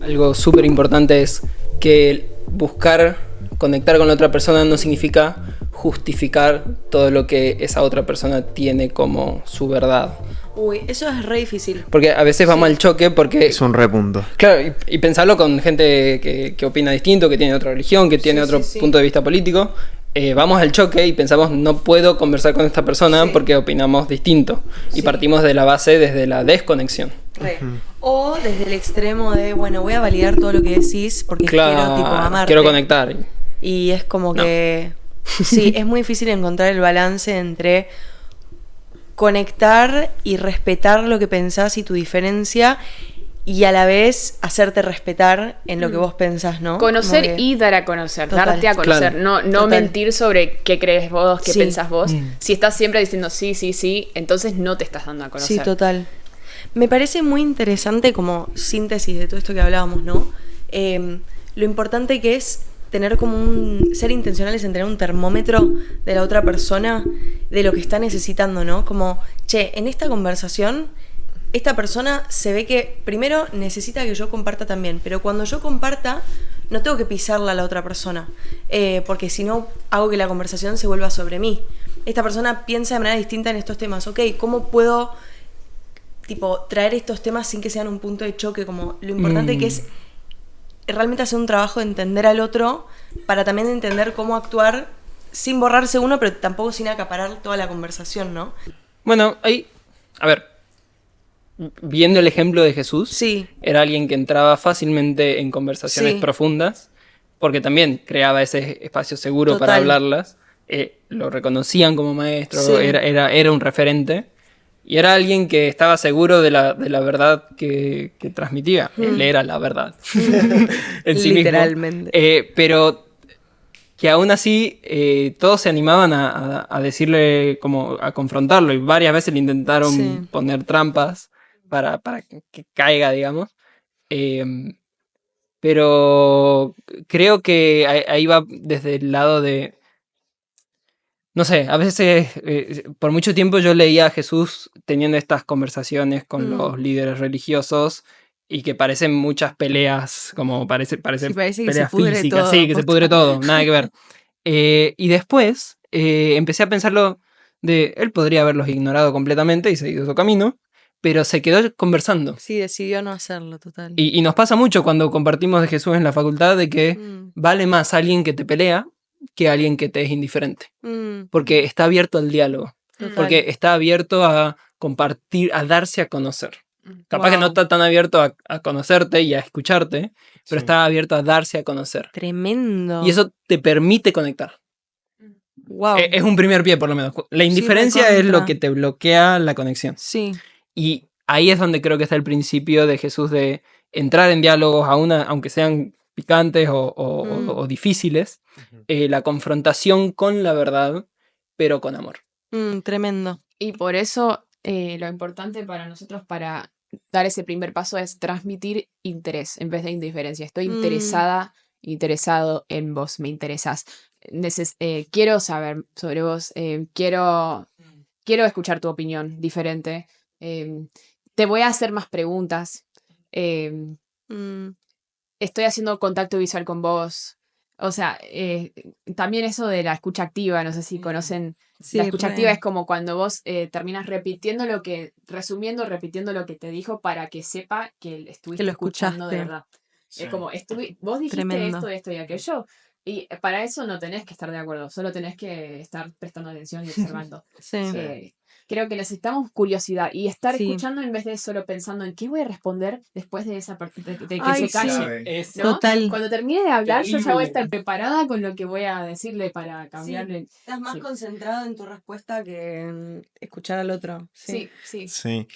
algo súper importante es que buscar conectar con la otra persona no significa justificar todo lo que esa otra persona tiene como su verdad. Uy, eso es re difícil. Porque a veces vamos al choque porque... Es un re punto. Claro, y pensarlo con gente que opina distinto, que tiene otra religión, que tiene otro punto de vista político. Vamos al choque y pensamos, no puedo conversar con esta persona porque opinamos distinto. Y partimos de la base desde la desconexión. O desde el extremo de, bueno, voy a validar todo lo que decís porque quiero tipo amarte. Quiero conectar. Y es como que... Sí, es muy difícil encontrar el balance entre conectar y respetar lo que pensás y tu diferencia, y a la vez hacerte respetar en lo que vos pensás, ¿no? Conocer y dar a conocer, darte a conocer, claro. no mentir sobre qué crees vos, qué pensás vos. Si estás siempre diciendo sí, entonces no te estás dando a conocer. Sí, total. Me parece muy interesante como síntesis de todo esto que hablábamos, ¿no? Lo importante que es tener como ser intencionales en tener un termómetro de la otra persona, de lo que está necesitando, ¿no? Como, en esta conversación, esta persona se ve que primero necesita que yo comparta también, pero cuando yo comparta, no tengo que pisarla a la otra persona, porque si no, hago que la conversación se vuelva sobre mí. Esta persona piensa de manera distinta en estos temas. Ok, ¿cómo puedo traer estos temas sin que sean un punto de choque? Como lo importante que es realmente hacer un trabajo de entender al otro para también entender cómo actuar sin borrarse uno, pero tampoco sin acaparar toda la conversación, ¿no? Bueno, ahí, a ver, viendo el ejemplo de Jesús, era alguien que entraba fácilmente en conversaciones profundas, porque también creaba ese espacio seguro para hablarlas, lo reconocían como maestro, era un referente. Y era alguien que estaba seguro de la verdad que transmitía. Él era la verdad. En sí literalmente. Mismo. Pero que aún así todos se animaban a decirle, como a confrontarlo. Y varias veces le intentaron poner trampas para que caiga, digamos. Pero creo que ahí va desde el lado de... No sé, a veces, por mucho tiempo yo leía a Jesús teniendo estas conversaciones con los líderes religiosos y que parecen muchas peleas, como parece parece peleas físicas, que se pudre todo, nada que ver. Y después empecé a pensarlo él podría haberlos ignorado completamente y seguido su camino, pero se quedó conversando. Sí, decidió no hacerlo, total. Y nos pasa mucho cuando compartimos de Jesús en la facultad de que vale más alguien que te pelea que alguien que te es indiferente. Porque está abierto al diálogo. Porque está abierto a compartir, a darse a conocer. Capaz que no está tan abierto a conocerte y a escucharte, pero está abierto a darse a conocer. Tremendo. Y eso te permite conectar. Wow. Es un primer pie, por lo menos. La indiferencia es lo que te bloquea la conexión. Sí. Y ahí es donde creo que está el principio de Jesús de entrar en diálogos, aunque sean picantes o difíciles, la confrontación con la verdad, pero con amor. Tremendo. Y por eso lo importante para nosotros para dar ese primer paso es transmitir interés en vez de indiferencia. Estoy interesado en vos, me interesás. Quiero saber sobre vos, quiero escuchar tu opinión diferente. Te voy a hacer más preguntas. Estoy haciendo contacto visual con vos. O sea, también eso de la escucha activa, no sé si conocen. La escucha activa es como cuando vos terminas repitiendo repitiendo lo que te dijo para que sepa que estuviste escuchando de verdad. Sí. Es como, vos dijiste esto y aquello, y para eso no tenés que estar de acuerdo, solo tenés que estar prestando atención y observando. Creo que necesitamos curiosidad y estar escuchando en vez de solo pensando en qué voy a responder después de esa parte de que se calle. ¿No? Total. Cuando termine de hablar, yo ya voy a estar preparada con lo que voy a decirle para cambiarle. Estás más concentrado en tu respuesta que en escuchar al otro. Sí.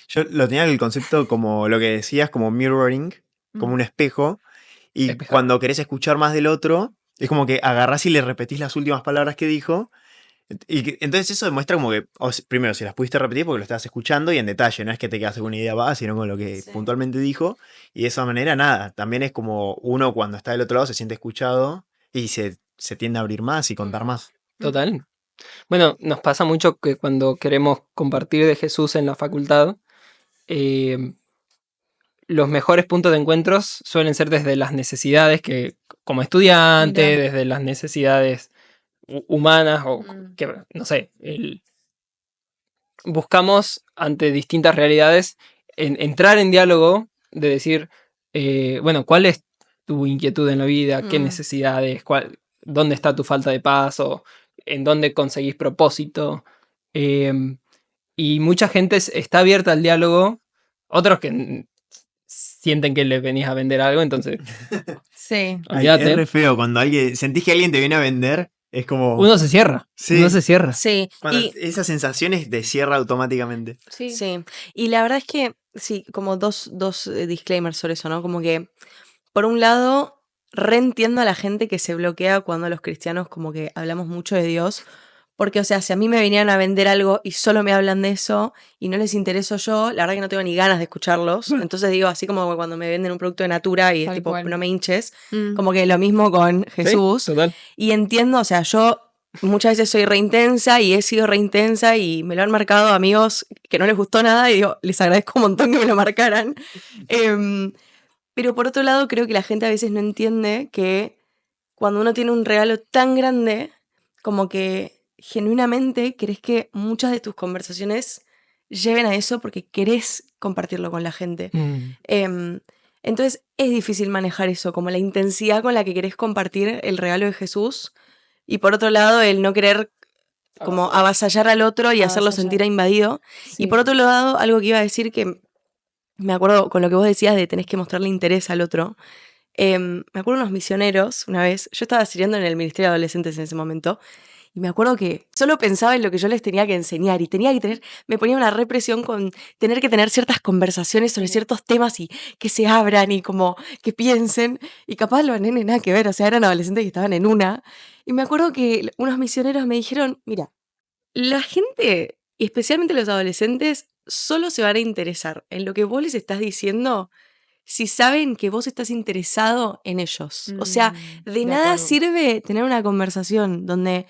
Yo lo tenía el concepto como lo que decías, como mirroring, como un espejo. Y cuando querés escuchar más del otro, es como que agarrás y le repetís las últimas palabras que dijo. Y entonces eso demuestra como que, primero, si las pudiste repetir porque lo estabas escuchando y en detalle, no es que te quedas con una idea vaga, sino con lo que puntualmente dijo. Y de esa manera, nada, también es como uno cuando está del otro lado se siente escuchado y se tiende a abrir más y contar más. Total. Bueno, nos pasa mucho que cuando queremos compartir de Jesús en la facultad, los mejores puntos de encuentros suelen ser desde las necesidades que, como estudiante, Mirá. desde las necesidades humanas, o que, no sé, buscamos ante distintas realidades entrar en diálogo, de decir, bueno, ¿cuál es tu inquietud en la vida? ¿Qué necesidades? ¿Dónde está tu falta de paz? ¿O en dónde conseguís propósito? Y mucha gente está abierta al diálogo, otros que sienten que les venís a vender algo, entonces Sí. Ay, es re feo cuando sentís que alguien te viene a vender, es como... Uno se cierra. Sí. Uno se cierra. Sí. Esas sensaciones te cierra automáticamente. Sí. Y la verdad es que, sí, como dos disclaimers sobre eso, ¿no? Como que, por un lado, reentiendo a la gente que se bloquea cuando los cristianos como que hablamos mucho de Dios. Porque, o sea, si a mí me vinieran a vender algo y solo me hablan de eso y no les intereso yo, la verdad que no tengo ni ganas de escucharlos. Entonces digo, así como cuando me venden un producto de Natura y es tipo, no me hinches. Como que lo mismo con Jesús. Sí, total. Y entiendo, o sea, yo muchas veces soy re intensa y he sido re intensa y me lo han marcado amigos que no les gustó nada y digo, les agradezco un montón que me lo marcaran. Pero por otro lado, creo que la gente a veces no entiende que cuando uno tiene un regalo tan grande, como que genuinamente querés que muchas de tus conversaciones lleven a eso porque querés compartirlo con la gente. Entonces es difícil manejar eso, como la intensidad con la que querés compartir el regalo de Jesús y por otro lado el no querer como avasallar al otro y hacerlo sentir invadido. Sí. Y por otro lado, algo que iba a decir que me acuerdo con lo que vos decías de tenés que mostrarle interés al otro. Me acuerdo unos misioneros, una vez, yo estaba sirviendo en el Ministerio de Adolescentes en ese momento, y me acuerdo que solo pensaba en lo que yo les tenía que enseñar y tenía que tener, me ponía una represión con tener que tener ciertas conversaciones sobre ciertos temas y que se abran y como que piensen, y capaz los nenes nada que ver, o sea, eran adolescentes que estaban en una, y me acuerdo que unos misioneros me dijeron, mira, la gente, y especialmente los adolescentes, solo se van a interesar en lo que vos les estás diciendo si saben que vos estás interesado en ellos. O sea, de nada sirve tener una conversación donde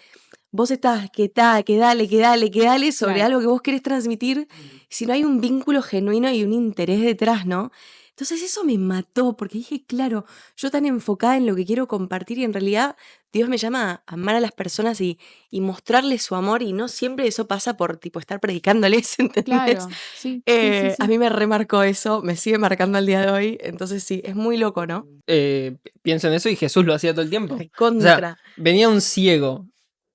vos estás que dale sobre algo que vos querés transmitir si no hay un vínculo genuino y un interés detrás, ¿no? Entonces eso me mató porque dije, claro, yo tan enfocada en lo que quiero compartir y en realidad Dios me llama a amar a las personas y mostrarles su amor y no siempre eso pasa por tipo estar predicándoles, ¿entendés? Claro, sí. A mí me remarcó eso, me sigue marcando al día de hoy, entonces sí, es muy loco, ¿no? Pienso en eso y Jesús lo hacía todo el tiempo. Contra. O sea, venía un ciego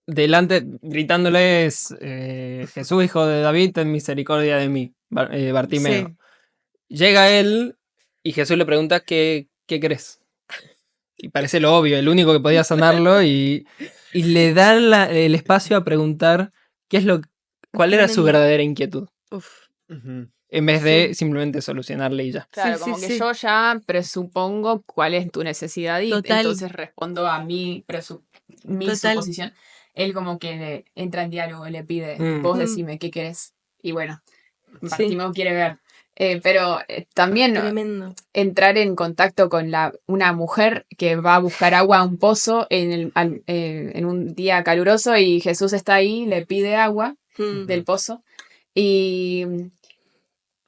delante gritándoles, Jesús, hijo de David, ten misericordia de mí, Bartimeo. Sí. Llega él y Jesús le pregunta, ¿qué querés? Y parece lo obvio, el único que podía sanarlo y le da el espacio a preguntar cuál era su verdadera inquietud. En vez de simplemente solucionarle y ya. Claro, como que yo ya presupongo cuál es tu necesidad y entonces respondo a mi suposición. Él como que entra en diálogo, le pide, vos decime qué querés. Y bueno, Bartimeo quiere ver. Pero también entrar en contacto con una mujer que va a buscar agua a un pozo en un día caluroso y Jesús está ahí, le pide agua del pozo y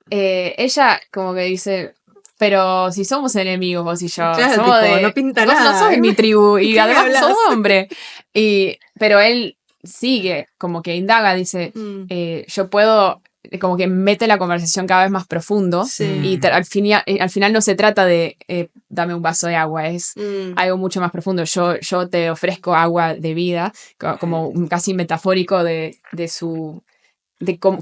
ella como que dice, pero si somos enemigos vos y yo, claro, somos tipo, no pinta nada. No sos de mi tribu y además sos hombre. Pero él sigue, como que indaga, dice, yo puedo... como que mete la conversación cada vez más profundo y al final no se trata de dame un vaso de agua, es algo mucho más profundo. Yo te ofrezco agua de vida, como casi metafórico de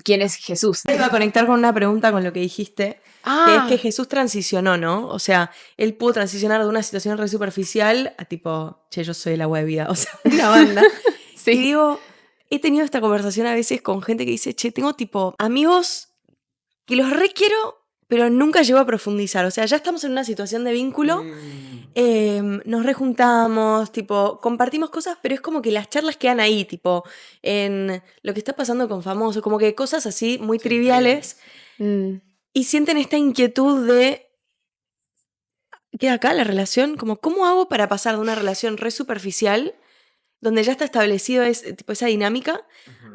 quién es Jesús. Iba a conectar con una pregunta con lo que dijiste, que es que Jesús transicionó, ¿no? O sea, él pudo transicionar de una situación re superficial a tipo, che, yo soy el agua de vida, o sea, una banda. Sí. Y digo... He tenido esta conversación a veces con gente que dice, che, tengo tipo amigos que los requiero, pero nunca llego a profundizar. O sea, ya estamos en una situación de vínculo, nos rejuntamos, tipo, compartimos cosas, pero es como que las charlas quedan ahí, tipo, en lo que está pasando con famosos, como que cosas así muy triviales. Y sienten esta inquietud de, ¿qué acá la relación? Como, ¿cómo hago para pasar de una relación re superficial donde ya está establecido tipo, esa dinámica,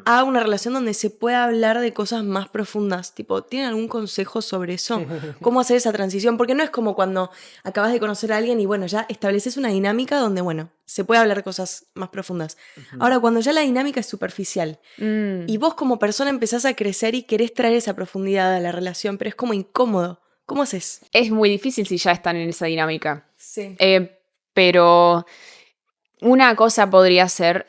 a una relación donde se pueda hablar de cosas más profundas. Tipo, ¿tienen algún consejo sobre eso? ¿Cómo hacer esa transición? Porque no es como cuando acabas de conocer a alguien y bueno, ya estableces una dinámica donde, bueno, se puede hablar de cosas más profundas. Ahora, cuando ya la dinámica es superficial y vos como persona empezás a crecer y querés traer esa profundidad a la relación, pero es como incómodo. ¿Cómo haces? Es muy difícil si ya están en esa dinámica. Sí. Pero una cosa podría ser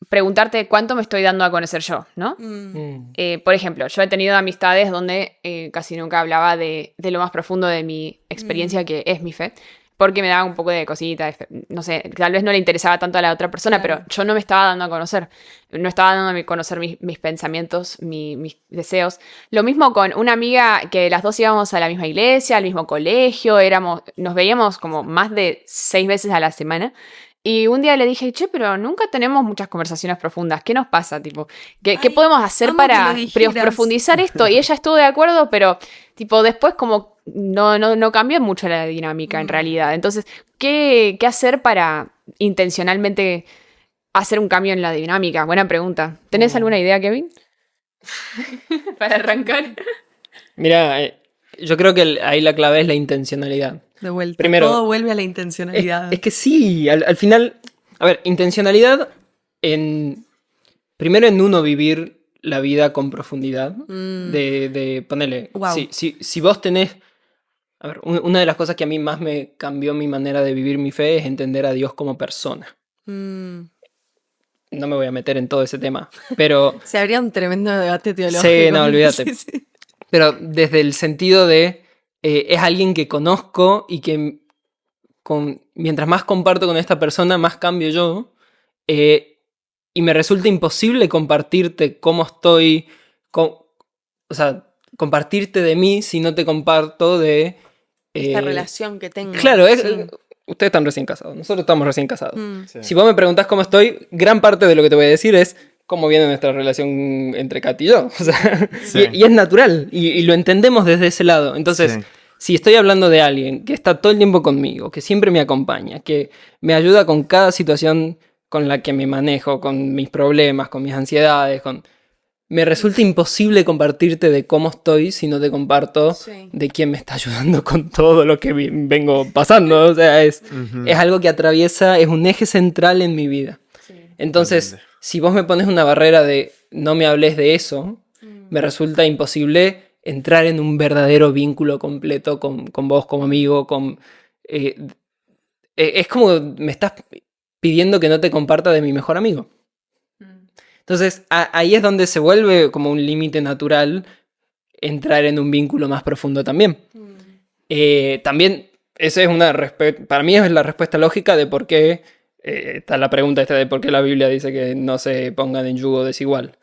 preguntarte cuánto me estoy dando a conocer yo, ¿no? Por ejemplo, yo he tenido amistades donde casi nunca hablaba de lo más profundo de mi experiencia, que es mi fe, porque me daba un poco de cosita, no sé, tal vez no le interesaba tanto a la otra persona, pero yo no me estaba dando a conocer, no estaba dando a conocer mis pensamientos, mis deseos. Lo mismo con una amiga que las dos íbamos a la misma iglesia, al mismo colegio, nos veíamos como más de 6 veces a la semana. Y un día le dije, che, pero nunca tenemos muchas conversaciones profundas. ¿Qué nos pasa? Tipo, ¿qué podemos hacer para profundizar esto? Y ella estuvo de acuerdo, pero tipo, después como no cambia mucho la dinámica en realidad. Entonces, ¿qué hacer para intencionalmente hacer un cambio en la dinámica? Buena pregunta. ¿Tenés alguna idea, Kevin? Para arrancar. Mira, yo creo que ahí la clave es la intencionalidad. De vuelta. Primero, todo vuelve a la intencionalidad. Es que sí, al final, a ver, intencionalidad primero en uno vivir la vida con profundidad, de ponerle, wow. Si vos tenés, a ver, una de las cosas que a mí más me cambió mi manera de vivir mi fe es entender a Dios como persona. No me voy a meter en todo ese tema, pero... Se habría un tremendo debate teológico. Sí, no, olvídate. Sí. Pero desde el sentido de... es alguien que conozco y que mientras más comparto con esta persona, más cambio yo. Y me resulta imposible compartirte cómo estoy, o sea, compartirte de mí si no te comparto de... esta relación que tengo. Claro, ustedes están recién casados, nosotros estamos recién casados. Sí. Si vos me preguntás cómo estoy, gran parte de lo que te voy a decir es cómo viene nuestra relación entre Kat y yo. O sea, sí. y es natural, y lo entendemos desde ese lado. Entonces... Sí. Si estoy hablando de alguien que está todo el tiempo conmigo, que siempre me acompaña, que me ayuda con cada situación con la que me manejo, con mis problemas, con mis ansiedades, me resulta imposible compartirte de cómo estoy si no te comparto de quién me está ayudando con todo lo que vengo pasando. O sea, es algo que atraviesa, es un eje central en mi vida. Sí. Entonces, si vos me pones una barrera de no me hables de eso, me resulta imposible entrar en un verdadero vínculo completo con vos como amigo. Es como me estás pidiendo que no te comparta de mi mejor amigo. Entonces, ahí es donde se vuelve como un límite natural entrar en un vínculo más profundo también. También, esa es para mí es la respuesta lógica de por qué está la pregunta esta de por qué la Biblia dice que no se pongan en yugo desigual.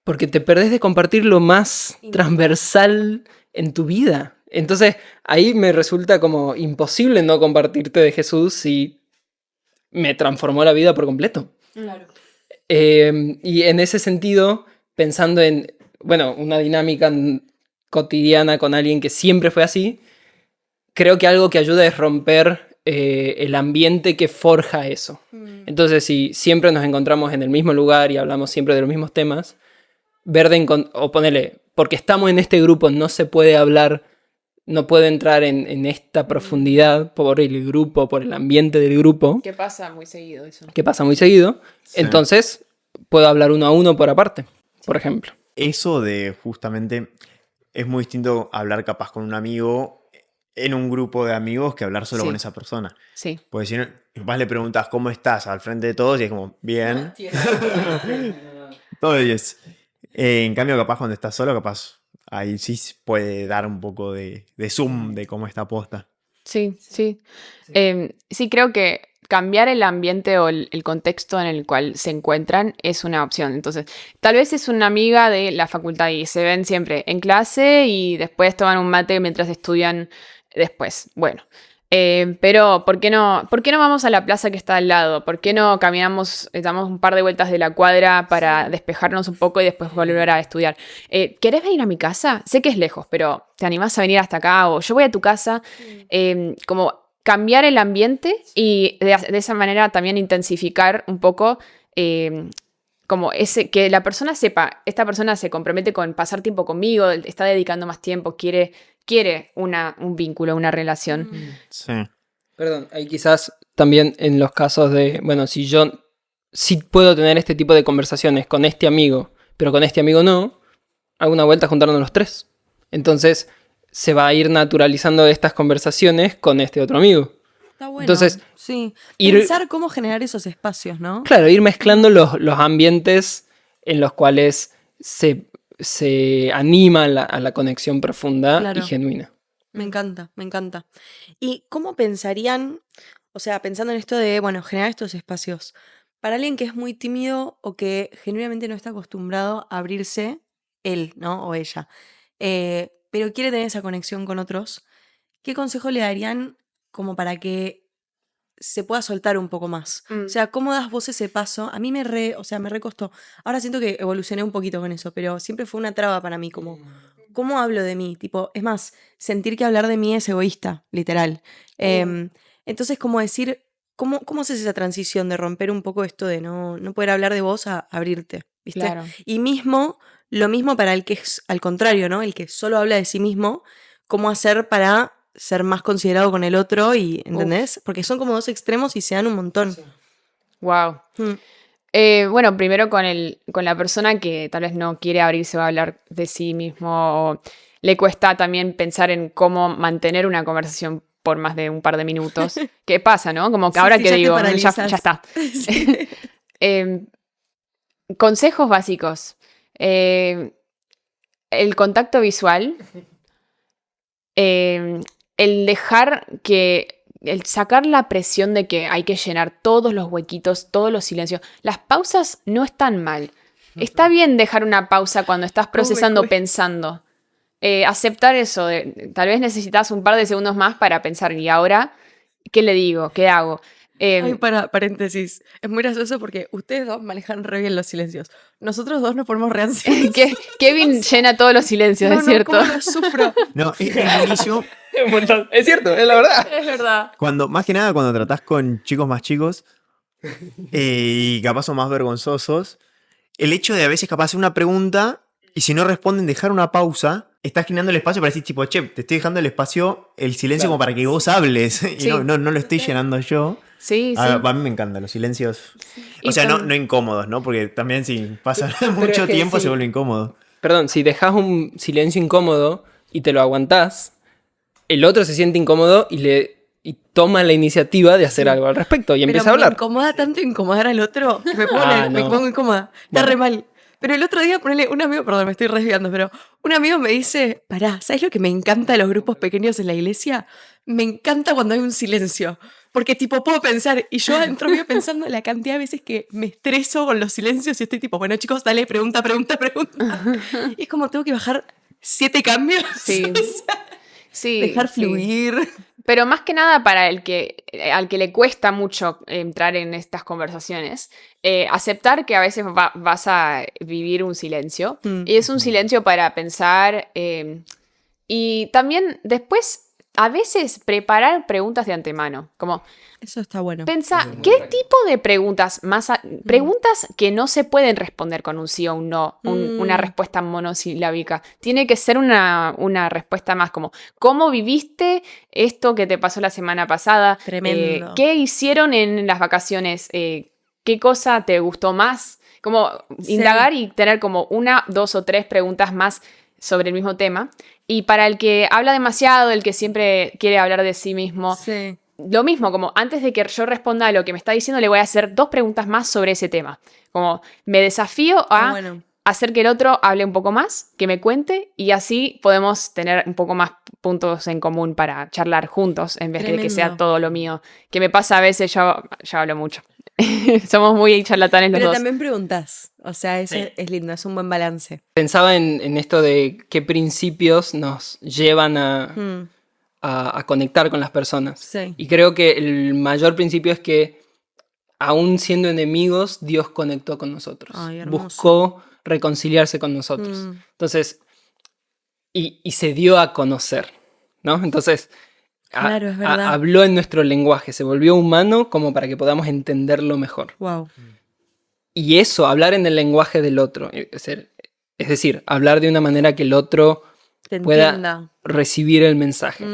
Porque te perdés de compartir lo más transversal en tu vida. Entonces, ahí me resulta como imposible no compartirte de Jesús si me transformó la vida por completo. Claro. Y en ese sentido, pensando en, bueno, una dinámica cotidiana con alguien que siempre fue así, creo que algo que ayuda es romper el ambiente que forja eso. Entonces, si siempre nos encontramos en el mismo lugar y hablamos siempre de los mismos temas, o ponerle, porque estamos en este grupo, no se puede hablar, no puedo entrar en esta profundidad por el grupo, por el ambiente del grupo. Que pasa muy seguido eso. Que pasa muy seguido. Sí. Entonces, puedo hablar uno a uno por aparte, por ejemplo. Eso de justamente, es muy distinto hablar capaz con un amigo en un grupo de amigos que hablar solo con esa persona. Sí. Porque si no, capaz le preguntas cómo estás al frente de todos y es como, bien. Todo es. En cambio, capaz cuando estás solo, capaz ahí sí puede dar un poco de zoom de cómo está posta. Sí. Sí, creo que cambiar el ambiente o el contexto en el cual se encuentran es una opción. Entonces, tal vez es una amiga de la facultad y se ven siempre en clase y después toman un mate mientras estudian después. Bueno, pero ¿por qué no vamos a la plaza que está al lado? ¿Por qué no caminamos, damos un par de vueltas de la cuadra para despejarnos un poco y después volver a estudiar? ¿Querés venir a mi casa? Sé que es lejos, pero ¿te animás a venir hasta acá? O yo voy a tu casa. Como cambiar el ambiente y de esa manera también intensificar un poco como que la persona sepa, esta persona se compromete con pasar tiempo conmigo, está dedicando más tiempo, quiere un vínculo, una relación. Sí. Perdón, ahí quizás también en los casos de, bueno, si yo sí puedo tener este tipo de conversaciones con este amigo, pero con este amigo no, hago una vuelta juntándonos los tres. Entonces se va a ir naturalizando estas conversaciones con este otro amigo. Está bueno. Entonces, sí. Pensar cómo generar esos espacios, ¿no? Claro, ir mezclando los ambientes en los cuales se anima a la conexión profunda y genuina. Me encanta, me encanta. ¿Y cómo pensarían, o sea, pensando en esto de, bueno, generar estos espacios, para alguien que es muy tímido o que genuinamente no está acostumbrado a abrirse, él, ¿no? O ella, pero quiere tener esa conexión con otros, ¿qué consejo le darían como para que se pueda soltar un poco más? O sea, ¿cómo das vos ese paso? A mí me recostó. Ahora siento que evolucioné un poquito con eso, pero siempre fue una traba para mí, como, ¿cómo hablo de mí? Tipo, es más, sentir que hablar de mí es egoísta, literal. Entonces, como decir, ¿cómo haces esa transición de romper un poco esto de no poder hablar de vos a abrirte? ¿Viste? Claro. Y lo mismo para el que es al contrario, ¿no? El que solo habla de sí mismo, ¿cómo hacer para ser más considerado con el otro? ¿Entendés? Porque son como dos extremos y se dan un montón. Sí. Wow. Bueno, primero con la persona que tal vez no quiere abrirse o hablar de sí mismo, o le cuesta también pensar en cómo mantener una conversación por más de un par de minutos. ¿Qué pasa, no? Como que ahora que digo, ya está. Sí. Consejos básicos. El contacto visual. El sacar la presión de que hay que llenar todos los huequitos, todos los silencios. Las pausas no están mal. Está bien dejar una pausa cuando estás procesando, pensando. Aceptar eso. Tal vez necesitas un par de segundos más para pensar. ¿Y ahora qué le digo? ¿Qué hago? Ay, paréntesis. Es muy gracioso porque ustedes dos manejan re bien los silencios. Nosotros dos nos ponemos re ansiosos. Kevin llena todos los silencios, es cierto. ¿Cómo lo sufro? No, es buenísimo. Es cierto, es la verdad. Es verdad. Más que nada cuando tratás con chicos más chicos y capaz son más vergonzosos, el hecho de a veces capaz hacer una pregunta y si no responden dejar una pausa, estás generando el espacio para decir tipo, che, te estoy dejando el espacio, el silencio como para que vos hables y sí. no lo estoy llenando yo. Sí, sí. A mí me encantan los silencios. O sea, no incómodos, ¿no? Porque también si pasa mucho tiempo se vuelve incómodo. Perdón, si dejas un silencio incómodo y te lo aguantás, el otro se siente incómodo y toma la iniciativa de hacer algo al respecto y empieza a hablar. Me incomoda tanto incomodar al otro que me pongo incómoda. Está re mal. Pero el otro día, un amigo, perdón, me estoy resviando, pero un amigo me dice, pará, ¿sabes lo que me encanta de los grupos pequeños en la iglesia? Me encanta cuando hay un silencio. Porque tipo puedo pensar, y yo entro mío pensando la cantidad de veces que me estreso con los silencios y estoy tipo, bueno chicos, dale, pregunta. Y es como tengo que bajar 7 cambios. Sí. O sea, sí, dejar fluir. Sí. Pero más que nada para al que le cuesta mucho entrar en estas conversaciones, aceptar que a veces vas a vivir un silencio. Y es un silencio para pensar. Y también después, a veces, preparar preguntas de antemano. Como, eso está bueno. Pensa, ¿qué tipo de preguntas? Preguntas que no se pueden responder con un sí o un no, una respuesta monosilábica. Tiene que ser una respuesta más como, ¿cómo viviste esto que te pasó la semana pasada? Tremendo. ¿Qué hicieron en las vacaciones? ¿Qué cosa te gustó más? Como indagar y tener como 1, 2 o 3 preguntas más sobre el mismo tema. Y para el que habla demasiado, el que siempre quiere hablar de sí mismo, lo mismo, como antes de que yo responda a lo que me está diciendo, le voy a hacer 2 preguntas más sobre ese tema. Como me desafío a hacer que el otro hable un poco más, que me cuente, y así podemos tener un poco más puntos en común para charlar juntos, en vez de que sea todo lo mío. Que me pasa a veces, yo hablo mucho. Somos muy charlatanes los dos. Pero también preguntas. O sea, es lindo, es un buen balance. Pensaba en esto de qué principios nos llevan a conectar con las personas. Sí. Y creo que el mayor principio es que, aún siendo enemigos, Dios conectó con nosotros. Ay, buscó reconciliarse con nosotros. Entonces, y se dio a conocer, ¿no? Entonces, Claro, es verdad. Habló en nuestro lenguaje, se volvió humano como para que podamos entenderlo mejor. Wow. Y eso, hablar en el lenguaje del otro, es decir, hablar de una manera que el otro pueda recibir el mensaje.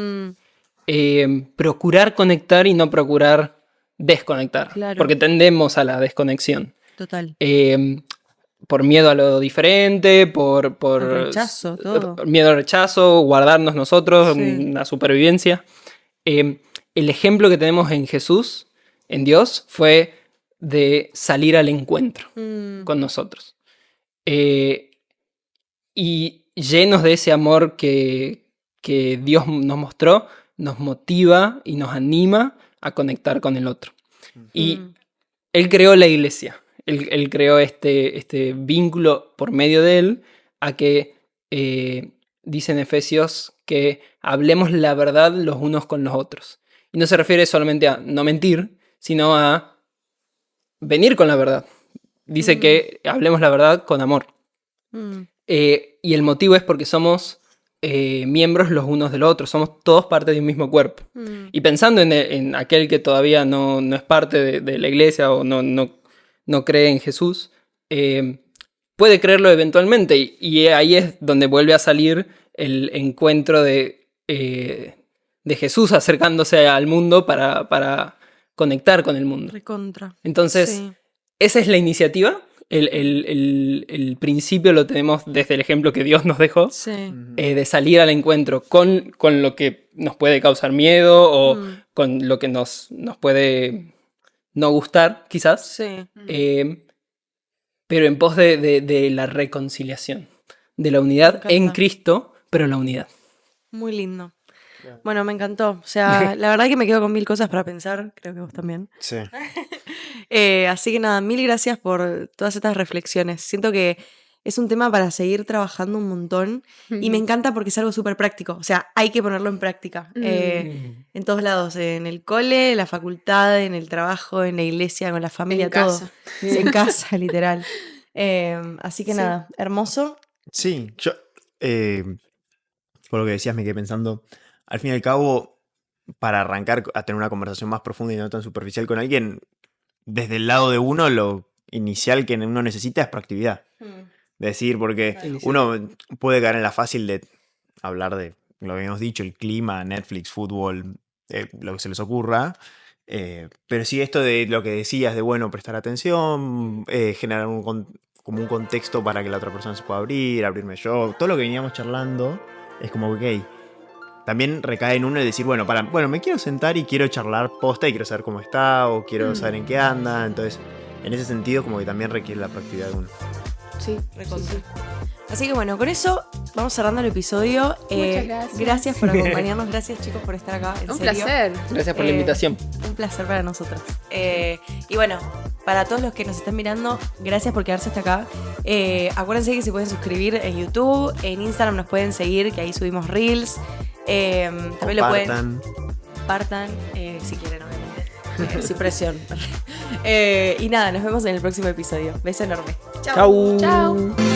Procurar conectar y no procurar desconectar, Claro. porque tendemos a la desconexión. Total. Por miedo a lo diferente, por rechazo, todo. Miedo al rechazo, guardarnos nosotros, Sí. una supervivencia. El ejemplo que tenemos en Jesús, en Dios, fue de salir al encuentro con nosotros. Y llenos de ese amor que Dios nos mostró, nos motiva y nos anima a conectar con el otro. Y Él creó la iglesia. Él creó este vínculo por medio de Él a que, dice en Efesios, que hablemos la verdad los unos con los otros. Y no se refiere solamente a no mentir, sino a venir con la verdad. Dice que hablemos la verdad con amor. Y el motivo es porque somos miembros los unos del otro, somos todos parte de un mismo cuerpo. Y pensando en aquel que todavía no es parte de la iglesia o no cree en Jesús, puede creerlo eventualmente. Y ahí es donde vuelve a salir el encuentro de Jesús acercándose al mundo para conectar con el mundo. Recontra. Entonces, Sí. esa es la iniciativa. El principio lo tenemos desde el ejemplo que Dios nos dejó, Sí. de salir al encuentro con lo que nos puede causar miedo o con lo que nos puede no gustar, quizás, Sí. pero en pos de la reconciliación, de la unidad Me en encanta. Cristo, pero la unidad. Muy lindo. Bueno, me encantó. O sea, la verdad que me quedo con 1000 cosas para pensar. Creo que vos también. Sí. Así que nada, 1000 gracias por todas estas reflexiones. Siento que es un tema para seguir trabajando un montón y me encanta porque es algo súper práctico. O sea, hay que ponerlo en práctica. En todos lados, en el cole, en la facultad, en el trabajo, en la iglesia, con la familia, En todo. casa. Sí, en casa, literal. Así que Sí. nada, hermoso. Sí, yo, por lo que decías, me quedé pensando, al fin y al cabo, para arrancar a tener una conversación más profunda y no tan superficial con alguien, desde el lado de uno, lo inicial que uno necesita es proactividad. Decir, porque uno puede caer en la fácil de hablar de lo que habíamos dicho, el clima, Netflix, fútbol, lo que se les ocurra. Pero sí esto de lo que decías de, bueno, prestar atención, generar como un contexto para que la otra persona se pueda abrirme yo, todo lo que veníamos charlando es como, ok, también recae en uno el decir, bueno, me quiero sentar y quiero charlar posta y quiero saber cómo está o quiero saber en qué anda. Entonces, en ese sentido, como que también requiere la proactividad de uno. Sí, recontra. Así que bueno, con eso vamos cerrando el episodio. Muchas gracias. Gracias por acompañarnos. Gracias, chicos, por estar acá. En Un serio. placer. Gracias por la invitación. Un placer para nosotros. Y bueno, para todos los que nos están mirando, gracias por quedarse hasta acá. Acuérdense que se pueden suscribir en YouTube, en Instagram nos pueden seguir, que ahí subimos Reels. También lo pueden. Compartan, si quieren, obviamente. Sin presión. Y nada, nos vemos en el próximo episodio. Beso enorme. Chau. Chao.